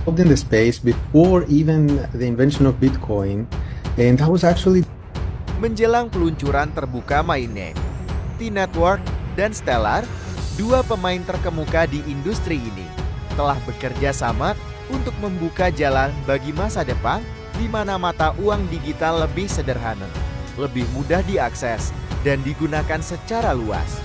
In the space before even the invention of Bitcoin, and that was actually Menjelang peluncuran terbuka mainnet, T-Network dan Stellar, dua pemain terkemuka di industri ini, telah bekerja sama untuk membuka jalan bagi masa depan di mana mata uang digital lebih sederhana, lebih mudah diakses, dan digunakan secara luas.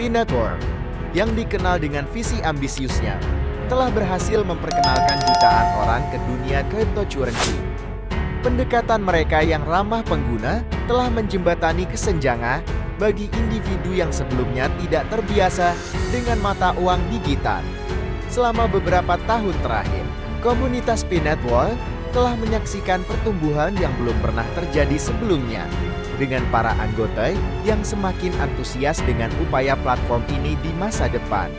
T-Network, yang dikenal dengan visi ambisiusnya, telah berhasil memperkenalkan jutaan orang ke dunia cryptocurrency. Pendekatan mereka yang ramah pengguna telah menjembatani kesenjangan bagi individu yang sebelumnya tidak terbiasa dengan mata uang digital. Selama beberapa tahun terakhir, komunitas P-Network telah menyaksikan pertumbuhan yang belum pernah terjadi sebelumnya, dengan para anggota yang semakin antusias dengan upaya platform ini di masa depan.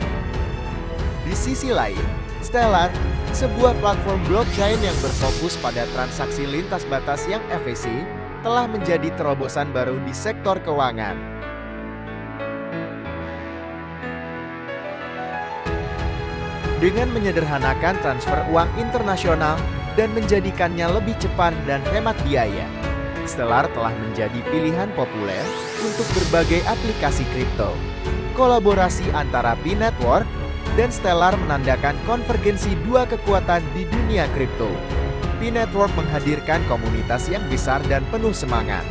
Di sisi lain, Stellar, sebuah platform blockchain yang berfokus pada transaksi lintas batas yang efisien, telah menjadi terobosan baru di sektor keuangan. Dengan menyederhanakan transfer uang internasional dan menjadikannya lebih cepat dan hemat biaya, Stellar telah menjadi pilihan populer untuk berbagai aplikasi kripto. Kolaborasi antara P-Network dan Stellar menandakan konvergensi dua kekuatan di dunia kripto. P-Network menghadirkan komunitas yang besar dan penuh semangat.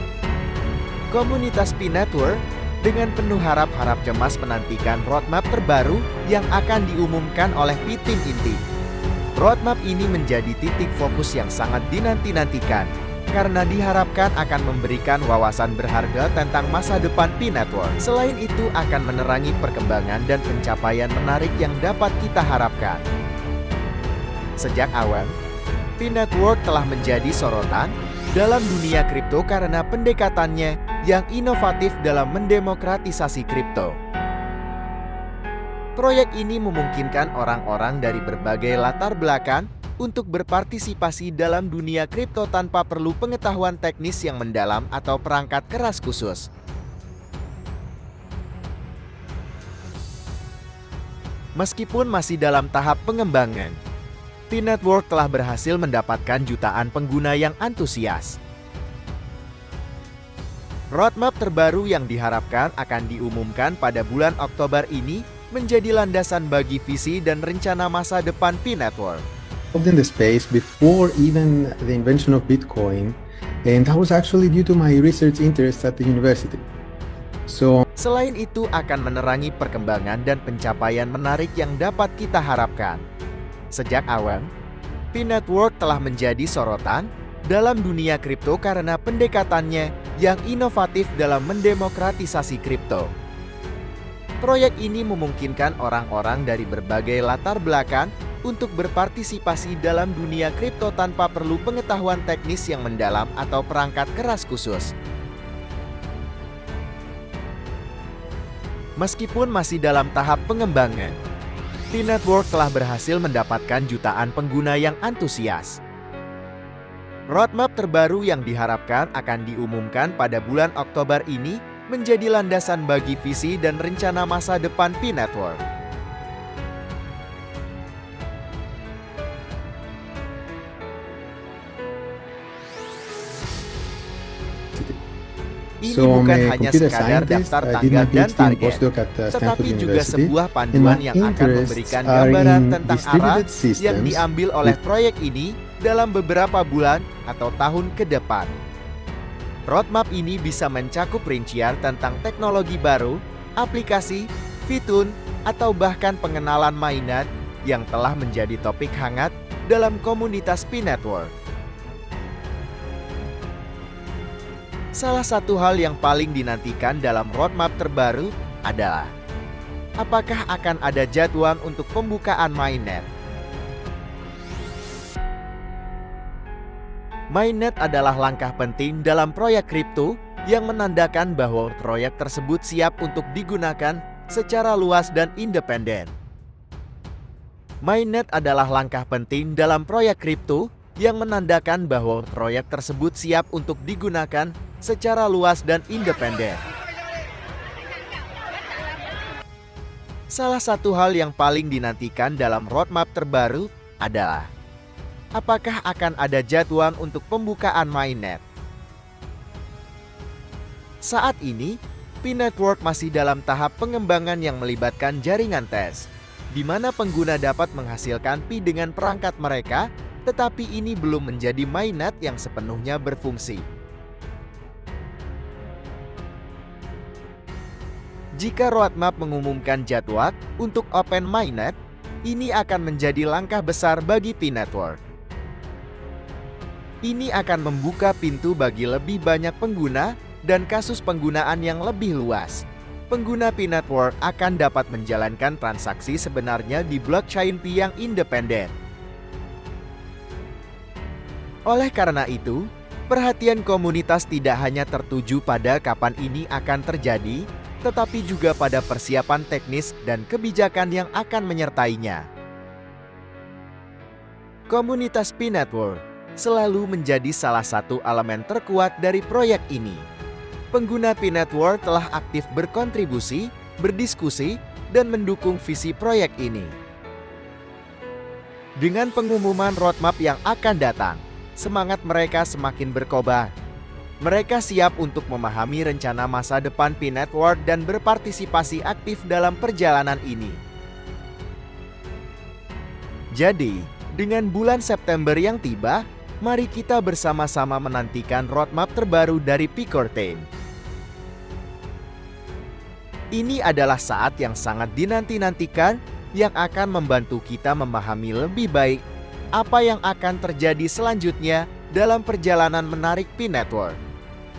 Komunitas P-Network dengan penuh harap-harap cemas menantikan roadmap terbaru yang akan diumumkan oleh P-Team inti. Roadmap ini menjadi titik fokus yang sangat dinanti-nantikan, karena diharapkan akan memberikan wawasan berharga tentang masa depan P-Network. Selain itu akan menerangi perkembangan dan pencapaian menarik yang dapat kita harapkan. Sejak awal, P-Network telah menjadi sorotan dalam dunia kripto karena pendekatannya yang inovatif dalam mendemokratisasi kripto. Proyek ini memungkinkan orang-orang dari berbagai latar belakang untuk berpartisipasi dalam dunia kripto tanpa perlu pengetahuan teknis yang mendalam atau perangkat keras khusus. Meskipun masih dalam tahap pengembangan, T-Network telah berhasil mendapatkan jutaan pengguna yang antusias. Roadmap terbaru yang diharapkan akan diumumkan pada bulan Oktober ini menjadi landasan bagi visi dan rencana masa depan P-Network. in the space before even the invention of Bitcoin, and that was actually due to my research interests at the university. So, Selain itu akan menerangi perkembangan dan pencapaian menarik yang dapat kita harapkan. Sejak awal, P-Network telah menjadi sorotan dalam dunia kripto karena pendekatannya yang inovatif dalam mendemokratisasi kripto. Proyek ini memungkinkan orang-orang dari berbagai latar belakang untuk berpartisipasi dalam dunia kripto tanpa perlu pengetahuan teknis yang mendalam atau perangkat keras khusus. Meskipun masih dalam tahap pengembangan, T-Network telah berhasil mendapatkan jutaan pengguna yang antusias. Roadmap terbaru yang diharapkan akan diumumkan pada bulan Oktober ini menjadi landasan bagi visi dan rencana masa depan P-Network. Ini bukan hanya sekadar daftar tanggal dan target, tetapi juga sebuah panduan yang akan memberikan gambaran tentang arah yang diambil oleh proyek ini dalam beberapa bulan atau tahun ke depan. Roadmap ini bisa mencakup rincian tentang teknologi baru, aplikasi, fitur, atau bahkan pengenalan mainan yang telah menjadi topik hangat dalam komunitas P-Network. Salah satu hal yang paling dinantikan dalam roadmap terbaru adalah apakah akan ada jadwal untuk pembukaan mainnet. Mainnet adalah langkah penting dalam proyek kripto yang menandakan bahwa proyek tersebut siap untuk digunakan secara luas dan independen. Mainnet adalah langkah penting dalam proyek kripto yang menandakan bahwa proyek tersebut siap untuk digunakan secara luas dan independen. Salah satu hal yang paling dinantikan dalam roadmap terbaru adalah apakah akan ada jadwal untuk pembukaan mainnet. Saat ini, P-Network masih dalam tahap pengembangan yang melibatkan jaringan tes, di mana pengguna dapat menghasilkan Pi dengan perangkat mereka, tetapi ini belum menjadi mainnet yang sepenuhnya berfungsi. Jika roadmap mengumumkan jadwal untuk Open Mainnet, ini akan menjadi langkah besar bagi P-Network. Ini akan membuka pintu bagi lebih banyak pengguna dan kasus penggunaan yang lebih luas. Pengguna P-Network akan dapat menjalankan transaksi sebenarnya di blockchain Pi yang independen. Oleh karena itu, perhatian komunitas tidak hanya tertuju pada kapan ini akan terjadi, tetapi juga pada persiapan teknis dan kebijakan yang akan menyertainya. Komunitas P-Network selalu menjadi salah satu elemen terkuat dari proyek ini. Pengguna P-Network telah aktif berkontribusi, berdiskusi, dan mendukung visi proyek ini. Dengan pengumuman roadmap yang akan datang, semangat mereka semakin berkobar. Mereka siap untuk memahami rencana masa depan P-Network dan berpartisipasi aktif dalam perjalanan ini. Jadi, dengan bulan September yang tiba, mari kita bersama-sama menantikan roadmap terbaru dari P-Core Team. Ini adalah saat yang sangat dinanti-nantikan yang akan membantu kita memahami lebih baik apa yang akan terjadi selanjutnya dalam perjalanan menarik P-Network.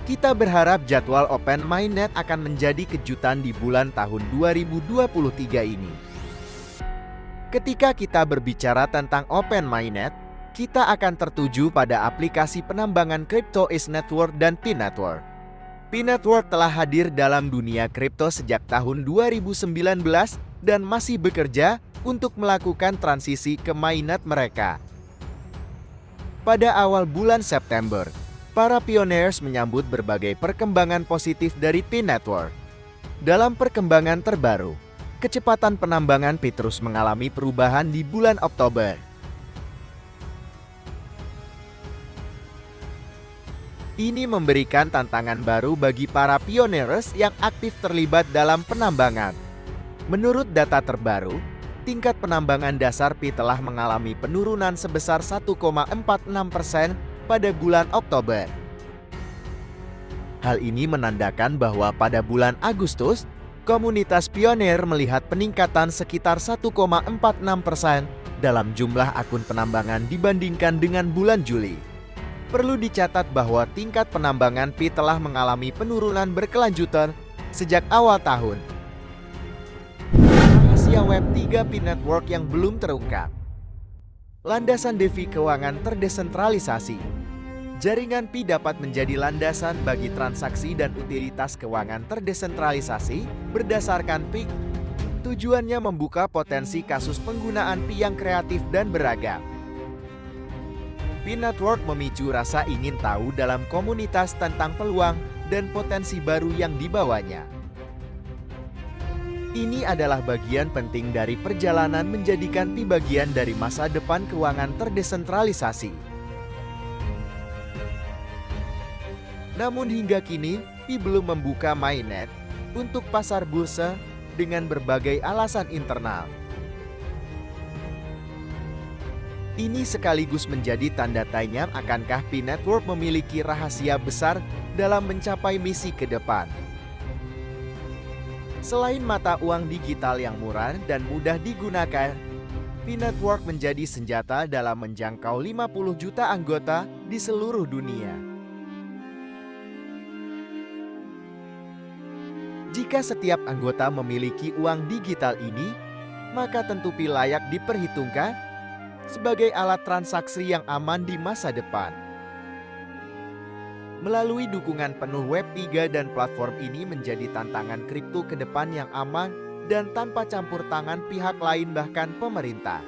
Kita berharap jadwal Open Mainnet akan menjadi kejutan di bulan tahun 2023 ini. Ketika kita berbicara tentang Open Mainnet, kita akan tertuju pada aplikasi penambangan Crypto is Network dan P-Network. P-Network telah hadir dalam dunia kripto sejak tahun 2019 dan masih bekerja untuk melakukan transisi ke mainnet mereka. Pada awal bulan September, para pioneers menyambut berbagai perkembangan positif dari P-Network. Dalam perkembangan terbaru, kecepatan penambangan Pi terus mengalami perubahan di bulan Oktober. Ini memberikan tantangan baru bagi para pioneers yang aktif terlibat dalam penambangan. Menurut data terbaru, tingkat penambangan dasar Pi telah mengalami penurunan sebesar 1,46% pada bulan Oktober. Hal ini menandakan bahwa pada bulan Agustus, komunitas pionir melihat peningkatan sekitar 1,46% dalam jumlah akun penambangan dibandingkan dengan bulan Juli. Perlu dicatat bahwa tingkat penambangan Pi telah mengalami penurunan berkelanjutan sejak awal tahun. Rahasia Web3 P-Network yang belum terungkap. Landasan DeFi keuangan terdesentralisasi. Jaringan Pi dapat menjadi landasan bagi transaksi dan utilitas keuangan terdesentralisasi berdasarkan Pi. Tujuannya membuka potensi kasus penggunaan Pi yang kreatif dan beragam. P-Network memicu rasa ingin tahu dalam komunitas tentang peluang dan potensi baru yang dibawanya. Ini adalah bagian penting dari perjalanan menjadikan Pi bagian dari masa depan keuangan terdesentralisasi. Namun hingga kini, Pi belum membuka mainnet untuk pasar bursa dengan berbagai alasan internal. Ini sekaligus menjadi tanda tanya akankah P-Network memiliki rahasia besar dalam mencapai misi ke depan. Selain mata uang digital yang murah dan mudah digunakan, P-Network menjadi senjata dalam menjangkau 50 juta anggota di seluruh dunia. Jika setiap anggota memiliki uang digital ini, maka tentu Pi layak diperhitungkan sebagai alat transaksi yang aman di masa depan. Melalui dukungan penuh Web3 dan platform ini menjadi tantangan kripto ke depan yang aman dan tanpa campur tangan pihak lain bahkan pemerintah.